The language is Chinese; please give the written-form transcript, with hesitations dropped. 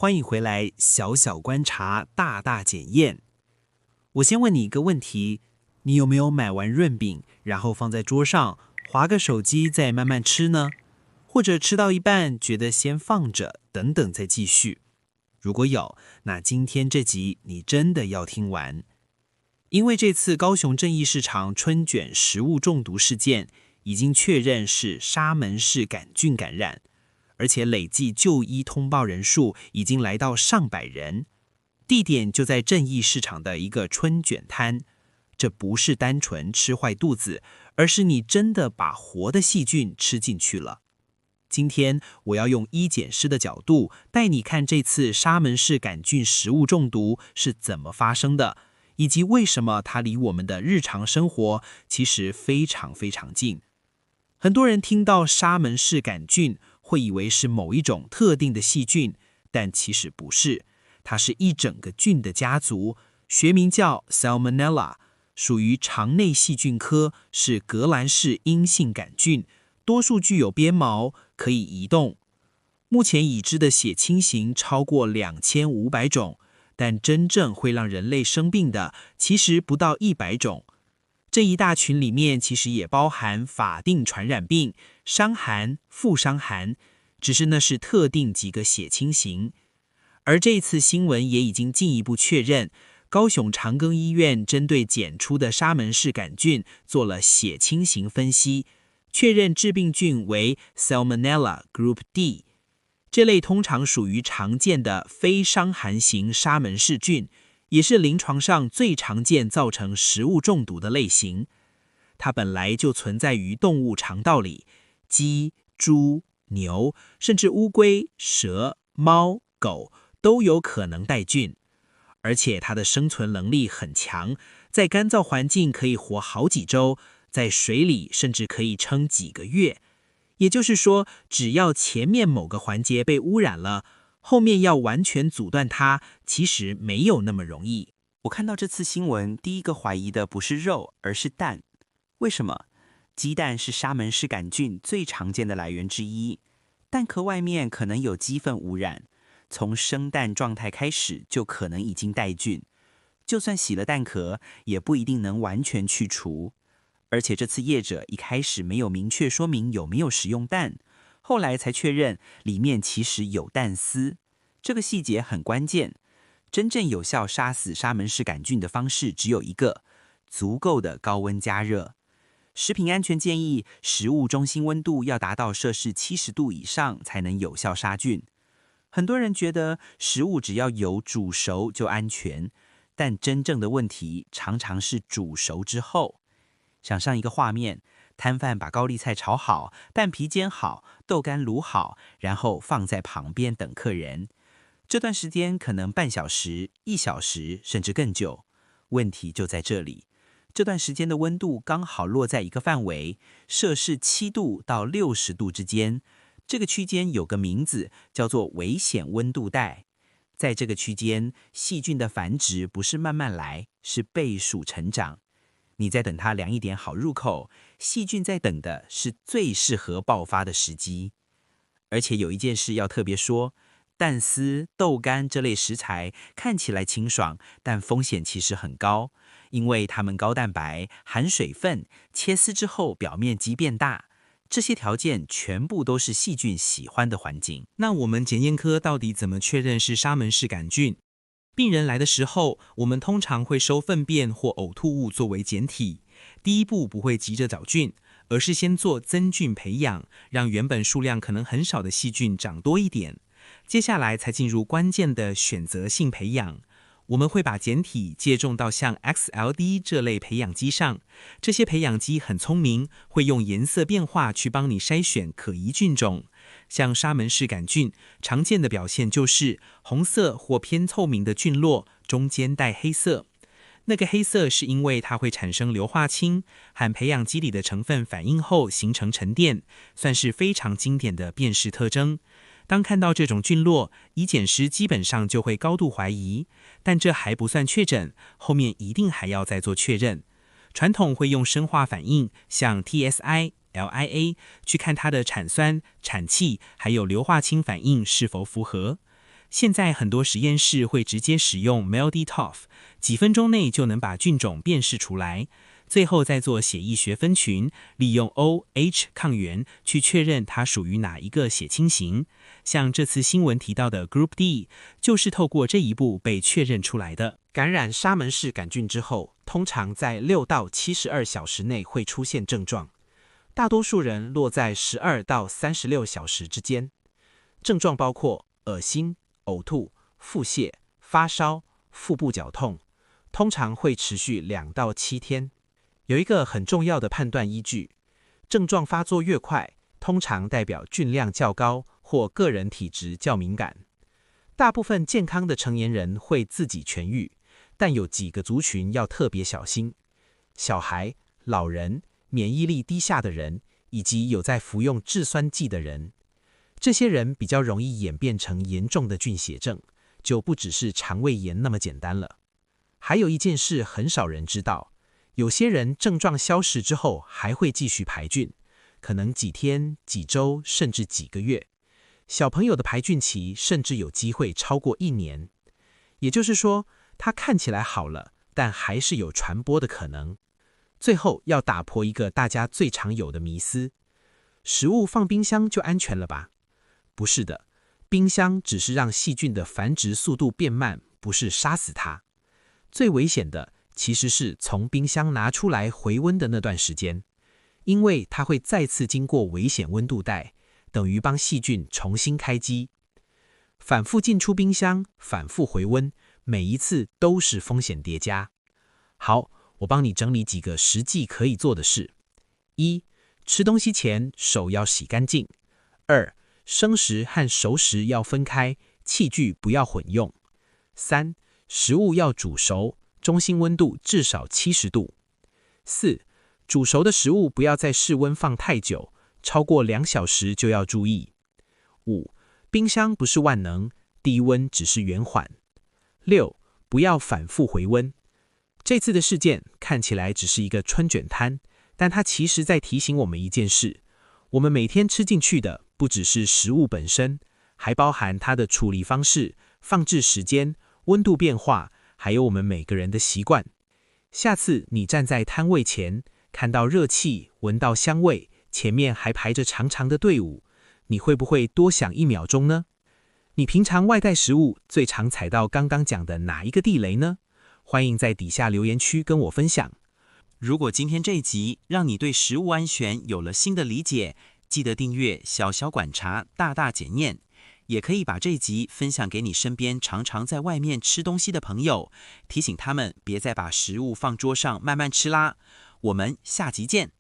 欢迎回来，小小观察，大大检验。我先问你一个问题，你有没有买完润饼，然后放在桌上，滑个手机再慢慢吃呢？或者吃到一半，觉得先放着，等等再继续？如果有，那今天这集你真的要听完。因为这次高雄正义市场春卷食物中毒事件，已经确认是沙门氏杆菌感染，而且累计就医通报人数已经来到上百人。地点就在正义市场的一个春卷摊，这不是单纯吃坏肚子，而是你真的把活的细菌吃进去了。今天我要用医检师的角度带你看这次沙门氏杆菌食物中毒是怎么发生的，以及为什么它离我们的日常生活其实非常非常近。很多人听到沙门氏杆菌会以为是某一种特定的细菌，但其实不是，它是一整个菌的家族，学名叫 Salmonella， 属于肠内细菌科，是革兰氏阴性杆菌，多数具有鞭毛，可以移动。目前已知的血清型超过2500种，但真正会让人类生病的其实不到100种。这一大群里面其实也包含法定传染病、伤寒、副伤寒，只是那是特定几个血清型。而这次新闻也已经进一步确认，高雄长庚医院针对检出的沙门氏杆菌做了血清型分析，确认致病菌为 Salmonella Group D。 这类通常属于常见的非伤寒型沙门氏菌，也是临床上最常见造成食物中毒的类型。它本来就存在于动物肠道里，鸡、猪、牛，甚至乌龟、蛇、猫、狗都有可能带菌，而且它的生存能力很强，在干燥环境可以活好几周，在水里甚至可以撑几个月。也就是说，只要前面某个环节被污染了，后面要完全阻断它，其实没有那么容易。我看到这次新闻，第一个怀疑的不是肉，而是蛋。为什么？鸡蛋是沙门氏杆菌最常见的来源之一，蛋壳外面可能有鸡粪污染，从生蛋状态开始就可能已经带菌，就算洗了蛋壳，也不一定能完全去除。而且这次业者一开始没有明确说明有没有使用蛋，后来才确认里面其实有蛋丝，这个细节很关键。真正有效杀死沙门氏杆菌的方式只有一个，足够的高温加热。食品安全建议，食物中心温度要达到摄氏70度以上才能有效杀菌。很多人觉得食物只要有煮熟就安全，但真正的问题常常是煮熟之后。想象一个画面，摊贩把高丽菜炒好，蛋皮煎好，豆干卤好，然后放在旁边等客人。这段时间可能半小时、1小时，甚至更久。问题就在这里，这段时间的温度刚好落在一个范围，摄氏7度到60度之间。这个区间有个名字，叫做危险温度带。在这个区间，细菌的繁殖不是慢慢来，是倍数成长。你在等它凉一点好入口，细菌在等的是最适合爆发的时机。而且有一件事要特别说，蛋丝、豆干这类食材看起来清爽，但风险其实很高，因为它们高蛋白、含水分，切丝之后表面积变大，这些条件全部都是细菌喜欢的环境。那我们检验科到底怎么确认是沙门氏杆菌？病人来的时候，我们通常会收粪便或呕吐物作为检体。第一步不会急着找菌，而是先做增菌培养，让原本数量可能很少的细菌长多一点。接下来才进入关键的选择性培养。我们会把检体借种到像 XLD 这类培养基上，这些培养基很聪明，会用颜色变化去帮你筛选可疑菌种。像沙门氏杆菌，常见的表现就是红色或偏透明的菌落，中间带黑色。那个黑色是因为它会产生硫化氢，和培养基里的成分反应后形成沉淀，算是非常经典的辨识特征。当看到这种菌落，医检师基本上就会高度怀疑，但这还不算确诊，后面一定还要再做确认。传统会用生化反应，像 TSI、LIA 去看它的产酸、产气还有硫化氢反应是否符合。现在很多实验室会直接使用 MALDI-TOF， 几分钟内就能把菌种辨识出来，最后再做血液学分群，利用 OH 抗原去确认它属于哪一个血清型。像这次新闻提到的 Group D， 就是透过这一步被确认出来的。感染沙门氏杆菌之后，通常在6到72小时内会出现症状，大多数人落在12到36小时之间。症状包括恶心、呕吐、腹泻、发烧、腹部绞痛，通常会持续2到7天。有一个很重要的判断依据，症状发作越快，通常代表菌量较高或个人体质较敏感。大部分健康的成年人会自己痊愈，但有几个族群要特别小心：小孩、老人、免疫力低下的人，以及有在服用制酸剂的人。这些人比较容易演变成严重的菌血症，就不只是肠胃炎那么简单了。还有一件事很少人知道，有些人症状消失之后还会继续排菌，可能几天、几周甚至几个月。小朋友的排菌期甚至有机会超过1年。也就是说，它看起来好了，但还是有传播的可能。最后要打破一个大家最常有的迷思：食物放冰箱就安全了吧？不是的，冰箱只是让细菌的繁殖速度变慢，不是杀死它。最危险的其实是从冰箱拿出来回温的那段时间，因为它会再次经过危险温度带，等于帮细菌重新开机。反复进出冰箱，反复回温，每一次都是风险叠加。好，我帮你整理几个实际可以做的事。1. 吃东西前手要洗干净。2. 生食和熟食要分开，器具不要混用。3. 食物要煮熟，中心温度至少70度。4. 煮熟的食物不要在室温放太久，超过2小时就要注意。5. 冰箱不是万能，低温只是延缓。6. 不要反复回温。这次的事件看起来只是一个春卷摊，但它其实在提醒我们一件事：我们每天吃进去的不只是食物本身，还包含它的处理方式、放置时间、温度变化，还有我们每个人的习惯。下次你站在摊位前，看到热气，闻到香味，前面还排着长长的队伍，你会不会多想1秒钟呢？你平常外带食物最常踩到刚刚讲的哪一个地雷呢？欢迎在底下留言区跟我分享。如果今天这一集让你对食物安全有了新的理解，记得订阅小小观察，大大检验。也可以把这一集分享给你身边常常在外面吃东西的朋友，提醒他们别再把食物放桌上慢慢吃啦。我们下集见。